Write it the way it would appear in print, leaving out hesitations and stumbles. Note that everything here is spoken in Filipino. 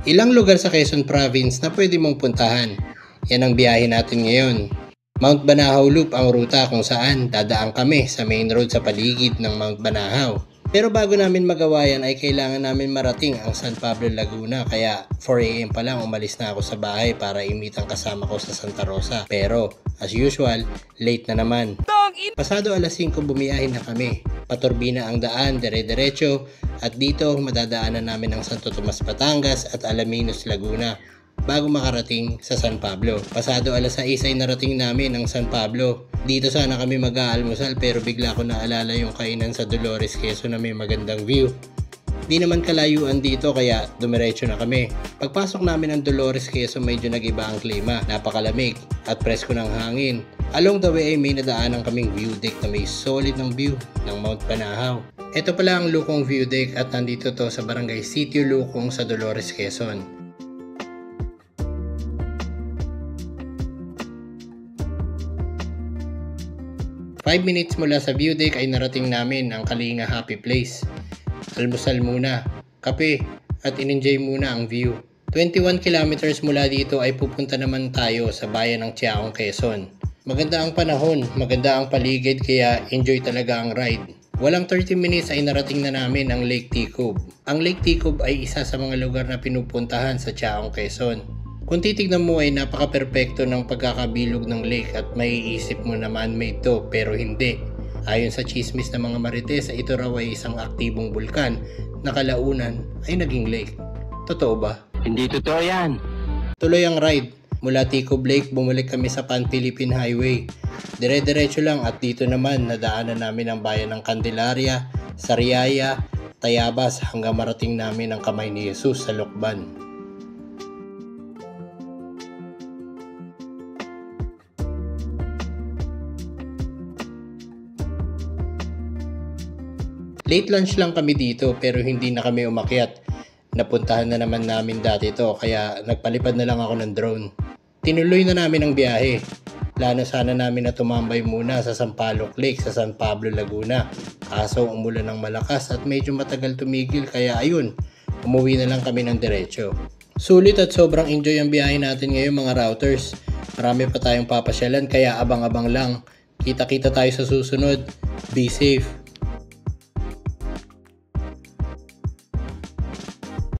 Ilang lugar sa Quezon Province na pwede mong puntahan. Yan ang biyahe natin ngayon. Mount Banahaw Loop ang ruta kung saan dadaan kami sa main road sa paligid ng Mount Banahaw. Pero bago namin magawa yan ay kailangan namin marating ang San Pablo, Laguna, kaya 4 AM pa lang umalis na ako sa bahay para i-meet ang kasama ko sa Santa Rosa. Pero as usual, late na naman. Pasado alas 5 bumiyahin na kami. Paturbina ang daan, dire-diretso, at dito madadaanan namin ang Santo Tomas, Batangas at Alaminos, Laguna bago makarating sa San Pablo. Pasado alas 6 ay narating namin ang San Pablo. Dito sana kami mag-aalmusal pero bigla ko naalala yung kainan sa Dolores, Quezon na may magandang view. Di naman kalayuan dito kaya dumiretso na kami. Pagpasok namin ng Dolores, Quezon medyo nag-iba ang klima. Napakalamig at presko ng hangin. Along the way ay may nadaanan kaming view deck na may solid ng view ng Mount Banahaw. Ito pala ang Lukong View Deck at nandito to sa Barangay Sitio Lukong sa Dolores, Quezon. Five minutes mula sa view deck ay narating namin ang Kalinga Happy Place. Almusal muna, kape at in-enjoy muna ang view. 21 kilometers mula dito ay pupunta naman tayo sa bayan ng Tiaong, Quezon. Maganda ang panahon, maganda ang paligid kaya enjoy talaga ang ride. Walang 30 minutes ay narating na namin ang Lake Ticob. Ang Lake Ticob ay isa sa mga lugar na pinupuntahan sa Tiaong, Quezon. Kung titignan mo ay napaka-perpekto ng pagkakabilog ng lake at maiisip mo na man-made to pero hindi. Ayon sa chismis ng mga marites, ito raw ay isang aktibong bulkan na kalaunan ay naging lake. Totoo ba? Hindi totoo yan. Tuloy ang ride. Mula Ticob Lake, bumalik kami sa Pan-Philippine Highway. Dire-diretso lang at dito naman nadaanan namin ang bayan ng Candelaria, Sariaya, Tayabas hanggang marating namin ang Kamay ni Jesus sa Lokban. Late lunch lang kami dito pero hindi na kami umakyat. Napuntahan na naman namin dati to kaya nagpalipad na lang ako ng drone. Tinuloy na namin ang biyahe. Plano sana namin na tumambay muna sa Sampaloc Lake sa San Pablo, Laguna. Kaso umulan ng malakas at medyo matagal tumigil kaya ayun, umuwi na lang kami ng diretso. Sulit at sobrang enjoy ang biyahe natin ngayon mga routers. Marami pa tayong papasyalan kaya abang-abang lang. Kita-kita tayo sa susunod. Be safe.